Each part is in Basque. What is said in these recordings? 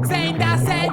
Saying that said.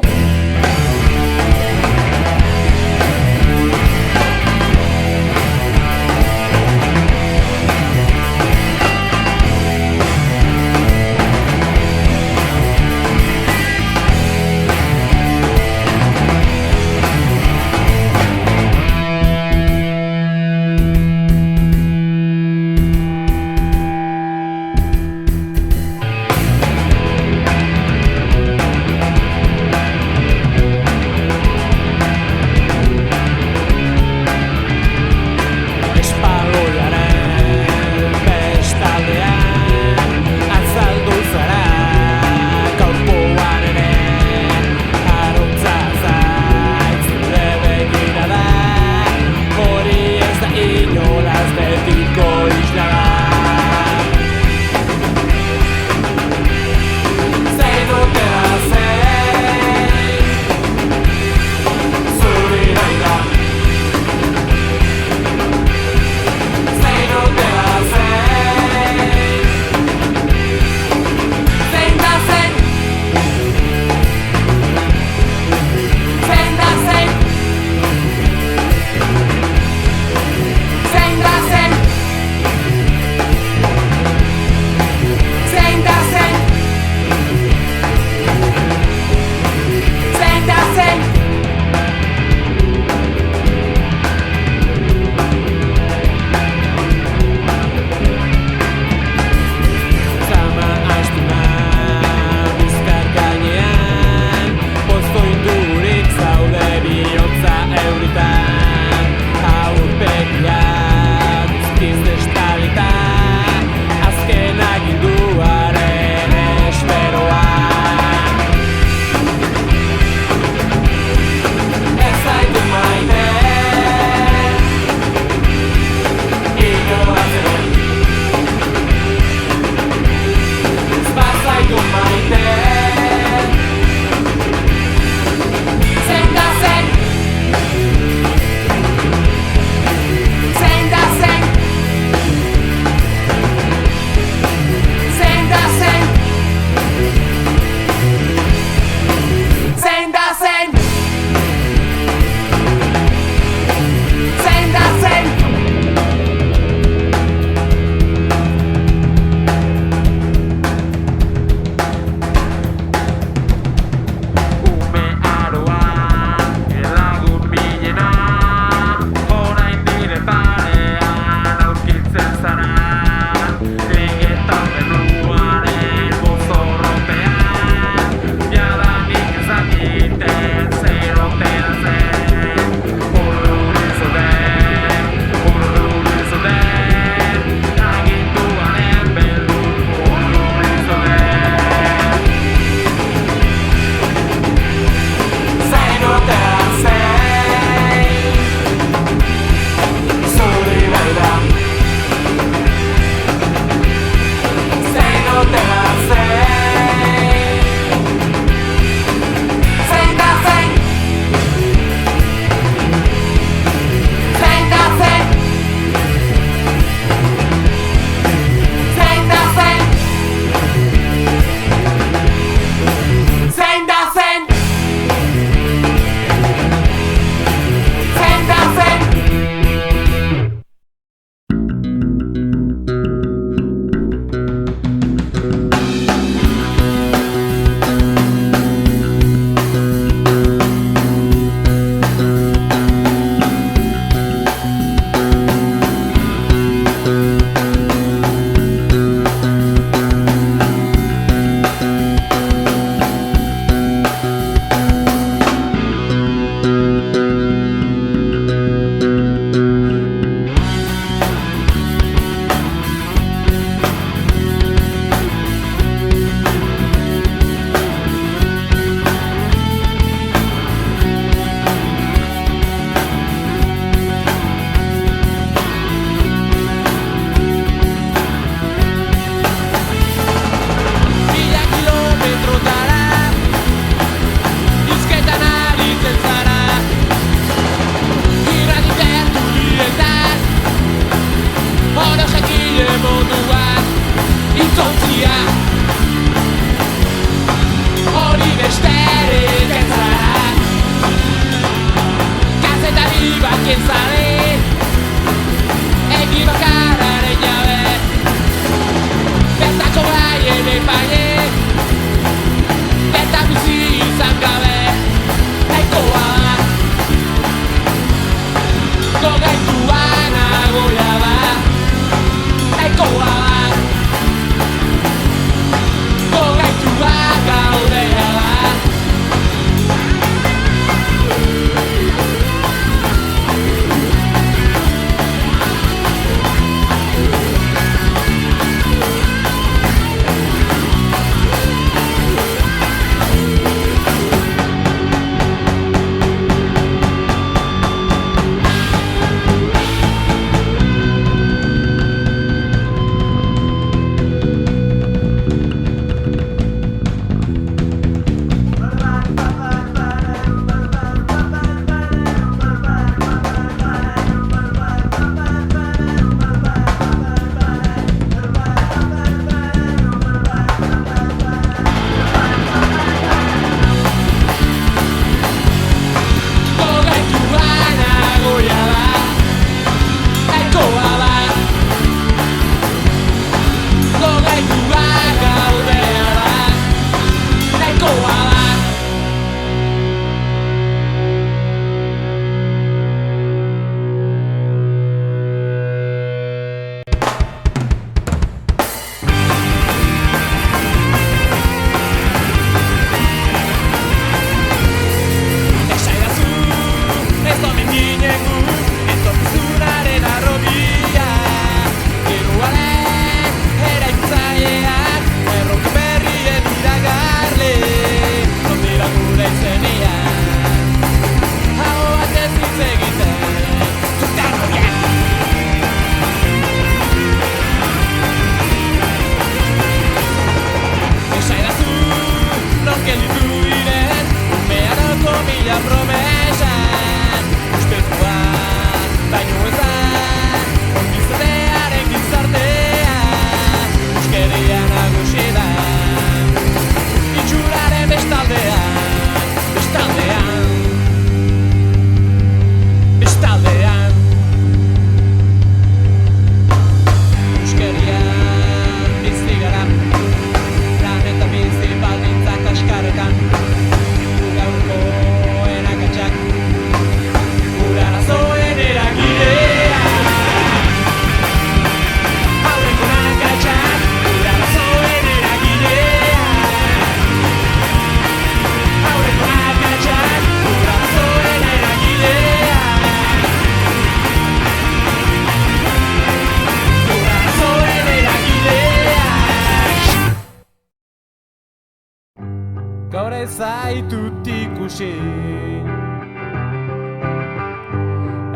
ez zaitut ikusi,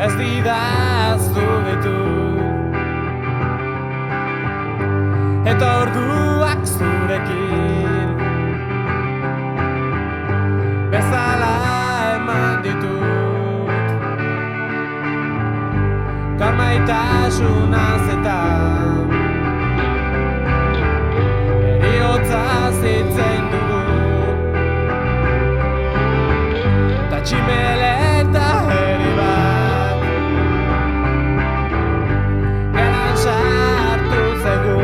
ez didaztu ditu, eta orduak zurekin bezala eman ditut, karmaitasunaz eta eriotzaz hitzen dugu, ta tximeleta herri bat gelan sartu zegu.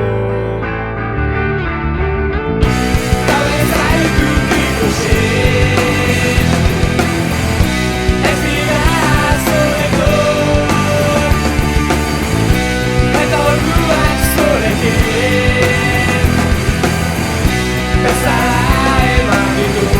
Gaur ez zaitut ikusi, ez didaztu ditu, eta orduak zurekin bezala eman ditut,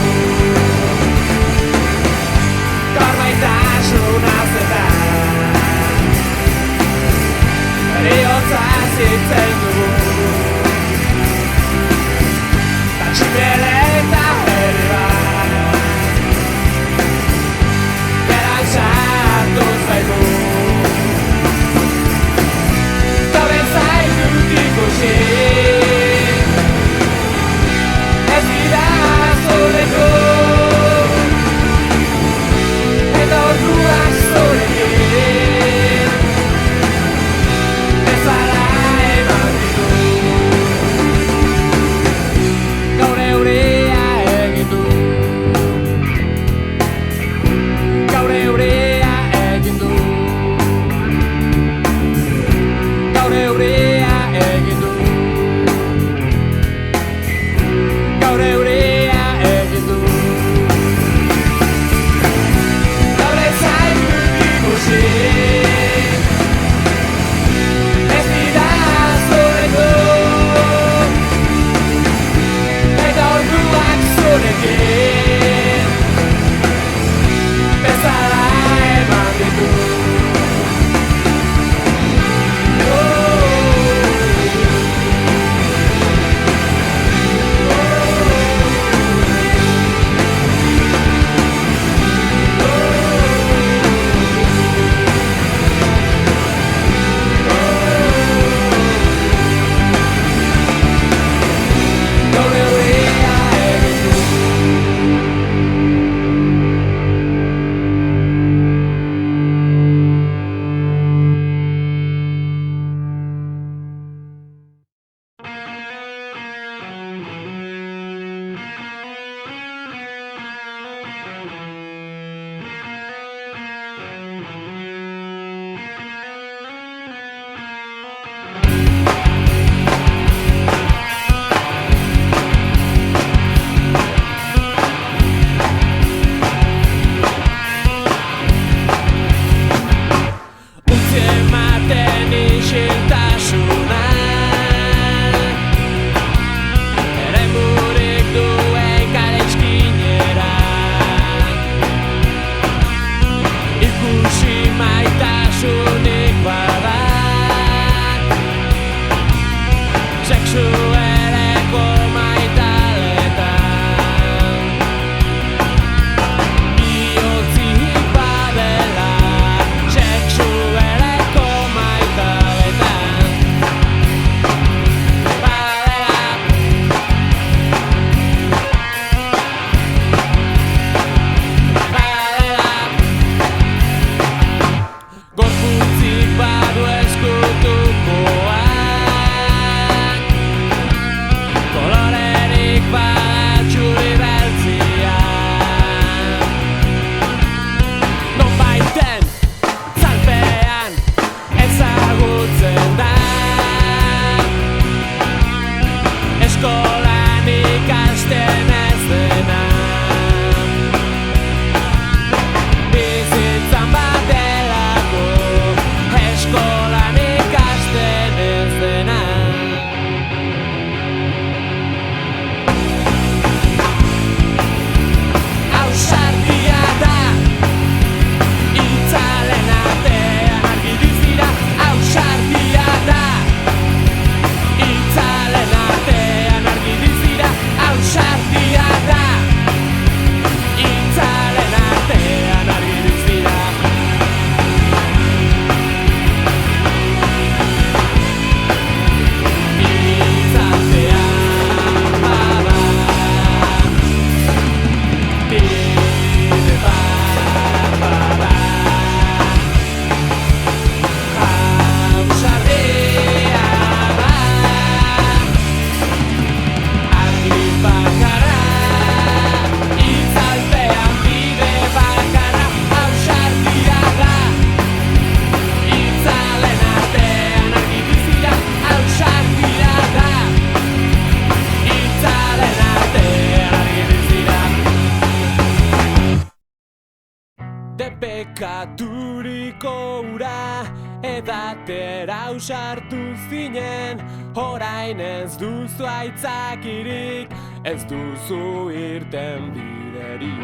Bekaturiko ura edatera ausartu zinen, orain ez duzu aitzakirik, ez duzu irten biderik.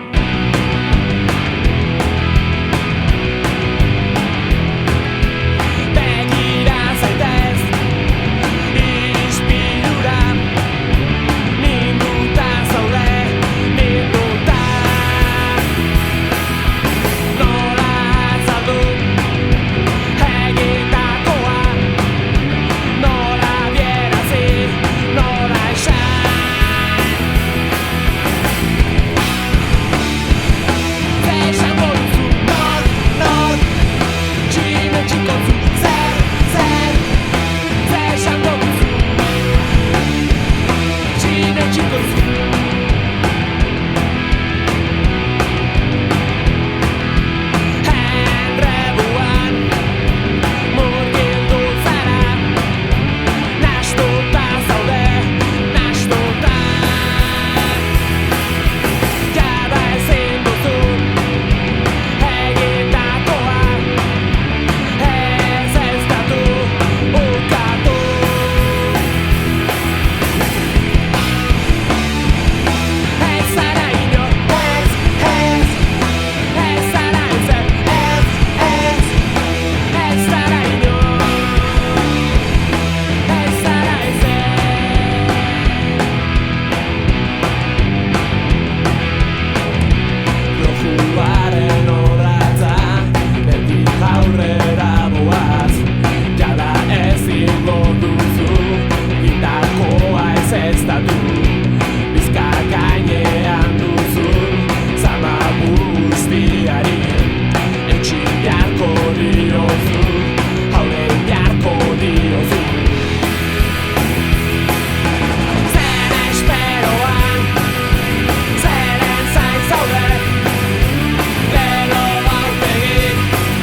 Begira zaitez, ispilura, minduta zaude, minduta. Nola azaldu egitakoa, nola adierazi, nola esan. Esango duzu nor, txinetxiko zu, zer, esango duzu, txinetxiko zu. Enreduan murgildu zara, nahastuta zaude, nahastuta. Jada ezin duzu egitakoa, ez datu ukatu. Ez zara inor, ez zara ezer, ez zara inor, ez zara ezer. Lojuaren orratza, beti aurrera boaz, jada ezingo duzu, gitarkoa ez datu, bizka gainean duzu, zama guztiari, eutsi beharko diozu, haure beharko diozu. Zer esperoan, zeren zain zaude, gero aurpegi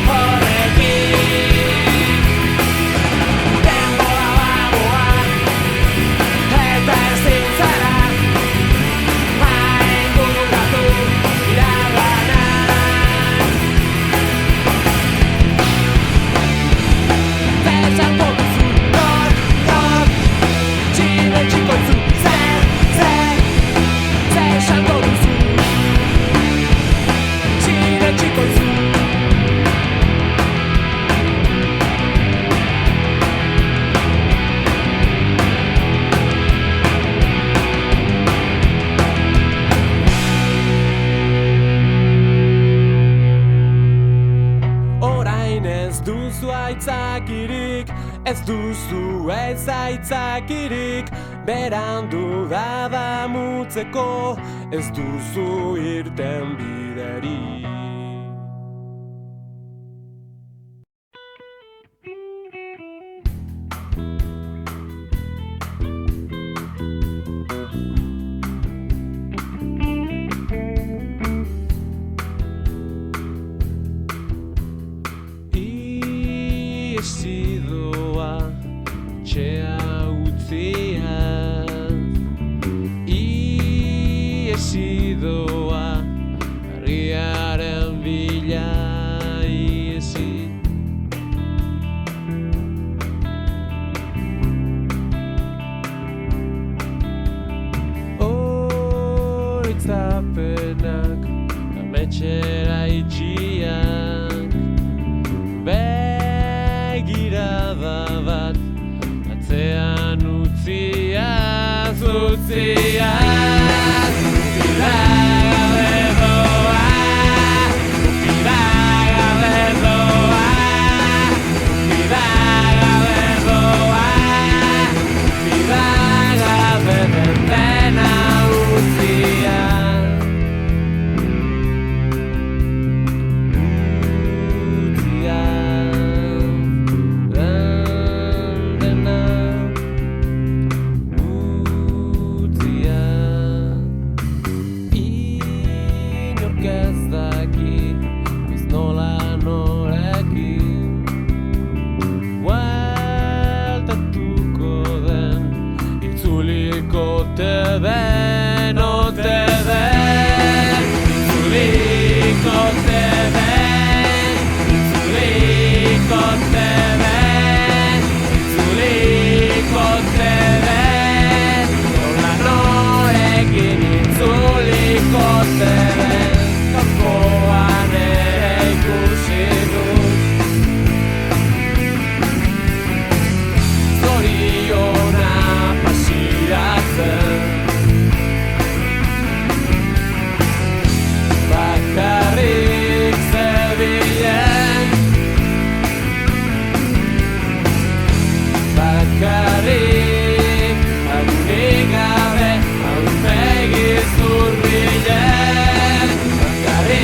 horrekin. Denbora bagoa, eta ezin zara, hain bukatu iragana. Esango duzu nor, txinetxiko zu, zer, esango duzu, txinetxiko zu. Orain ez duzu aitzakirik, ez duzu ez aitzakirik, berandu da damutzeko, ez duzu irten biderik. Iesidoa txea utziaz, iesidoa herriaren bila iesi. Horitzapenak ametxera itxiak, begirada bat atzean utziaz, utziaz. Ukidagabe doa, ukidagabe doa, ukidagabe doa, ukidagabe den dena utziaz. Ote den, itzuliko te den.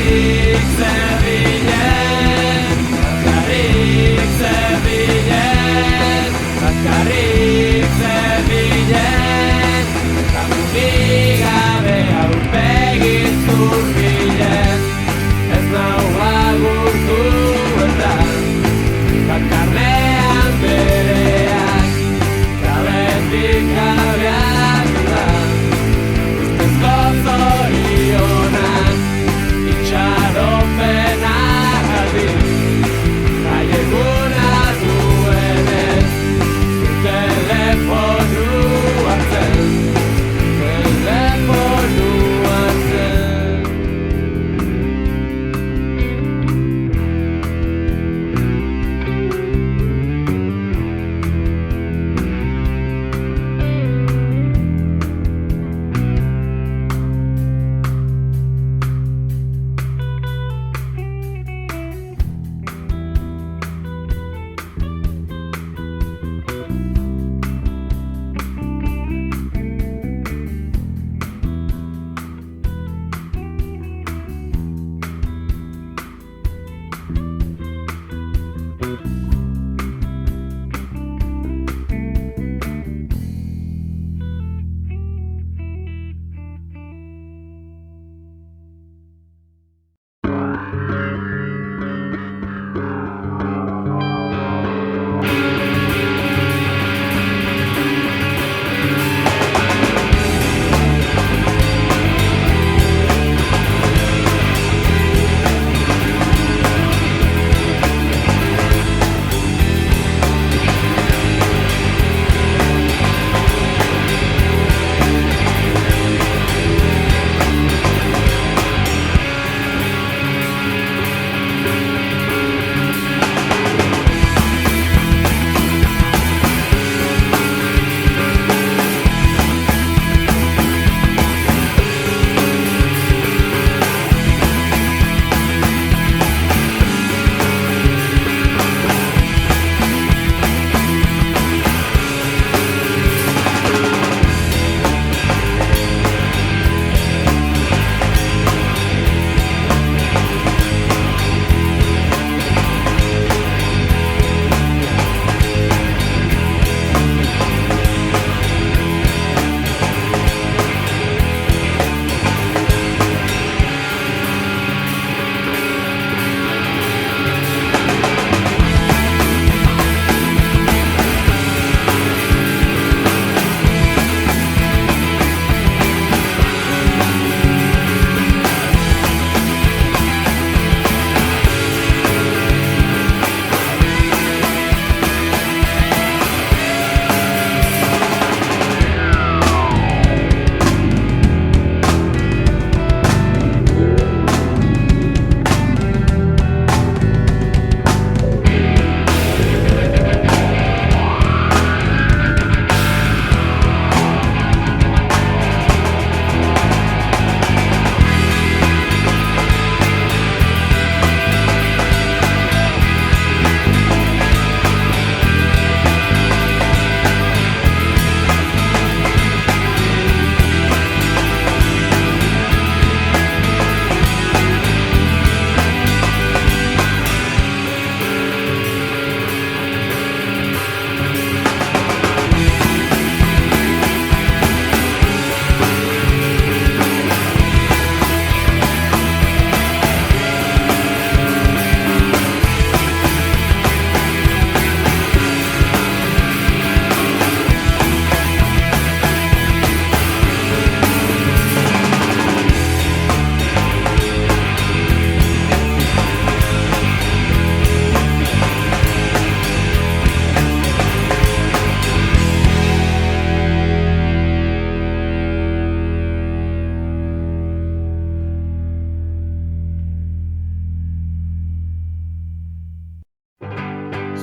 Bakarrik zebilen, bakarrik zebilen, bakarrik zebilen, lagunik gabe aurpegi zurbilen, ez nau agurtu eta bakarrean bereak, gabetik gabeak da, ustezko zorionak, itxaropenak aldiz, nahi eguna duenez, telefonu hartzen, telefonu hartzen.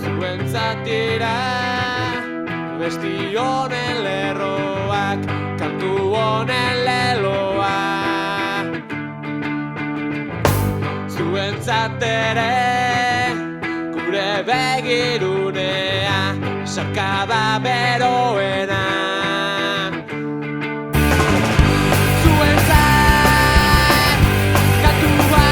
zuentzat dira besti honen lerroak, kantu honen leloa. Zuentzat ere gure begirunea, sarkada beroena. Zuentzat kantua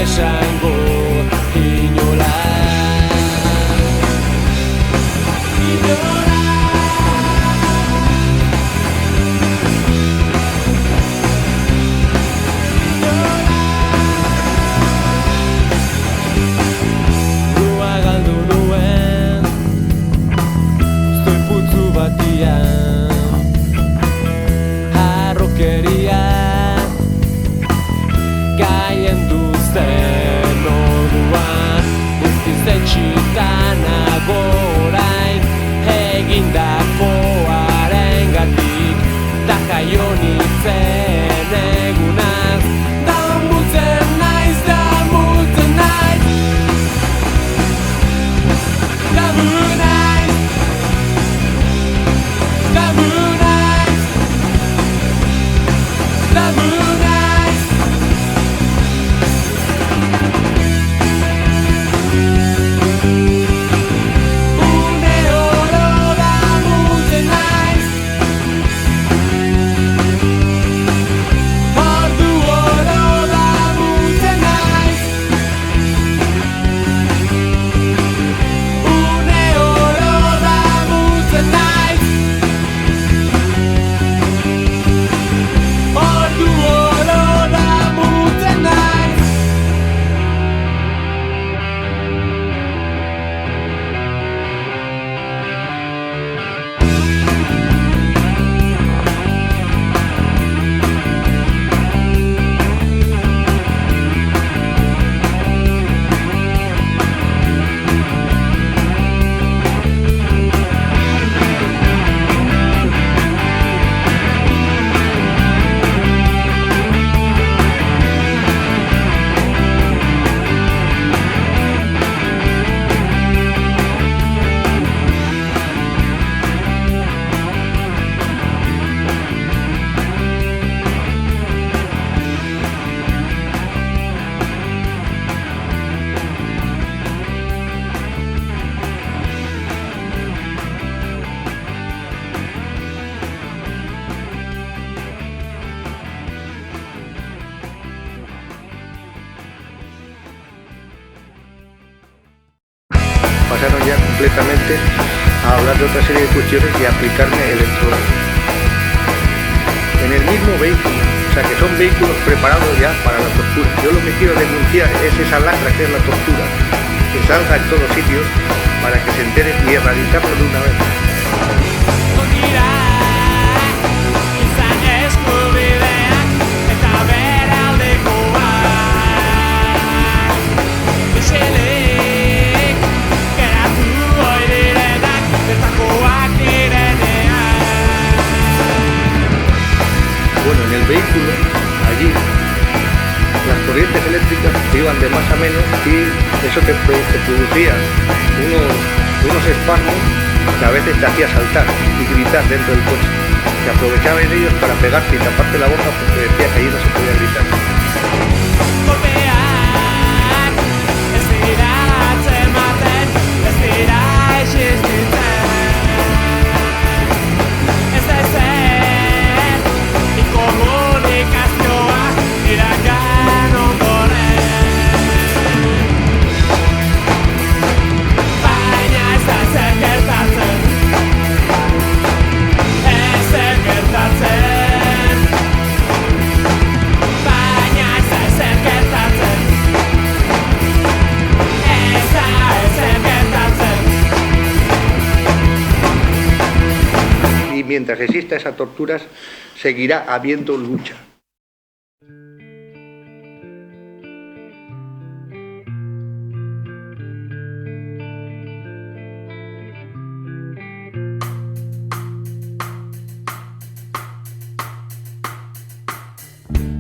esango inola. Rua galdu nuen zoi putzu batian, harrokeria gailendu zen orduan, guztiz etxitan nago orain egindakoarengatik, ta jaio nintzen egunaz. Damutzen naiz, damutzen naiz, damu naiz, damu naiz, damu naiz. Une oro damutzen naiz, ordu oro damutzen naiz. Une oro damutzen naiz, ordu oro damutzen naiz. Pasaron ya completamente a hablar de otra serie de cuestiones y a aplicarme electrodos. En el mismo vehículo, o sea que son vehículos preparados ya para la tortura. Yo lo que quiero denunciar es esa lacra que es la tortura, que salga en todos sitios para que se enteren y erradicarlo de una vez. Izan eskubideak eta beraldekoak, ixilik geratu ohi direnak bertakoak direnean. Bueno, en el vehículo, allí, las corrientes eléctricas iban de más a menos y eso te producía unos espasmos que a veces te hacía saltar y gritar dentro del coche. Se aprovechaban ellos para pegarte y taparte la boca porque decía que allí no se podía gritar. Kolpeak ez dira atzematen, ez dira existitzen. Ez da ezer, inkomunikazioa iragan ondoren. Baina ez da ezer gertatzen, ezer gertatzen. Baina ez da ezer gertatzen, ez da ezer gertatzen. Y mientras exista esas torturas, seguirá habiendo lucha.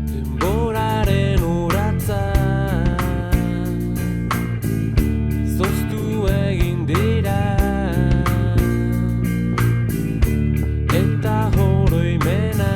Denboraren uratza zoztu egin dira, eta oroimena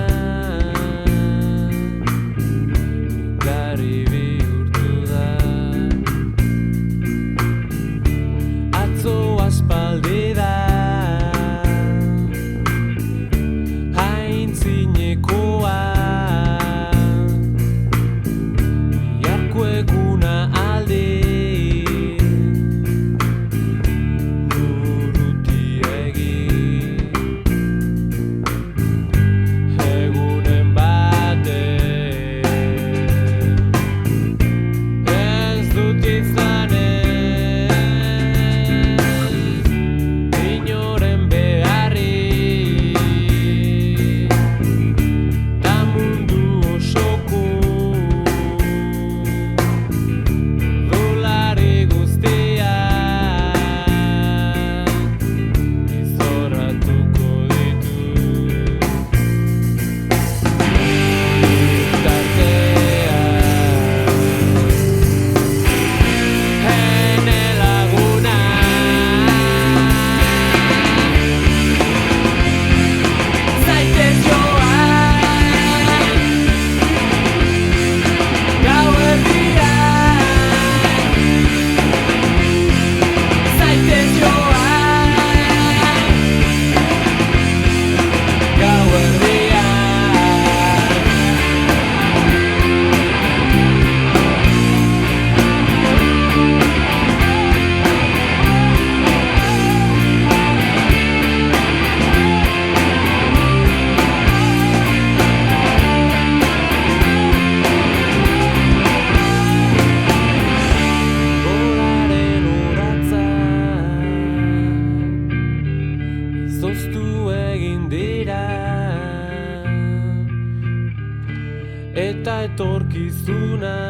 etorkizuna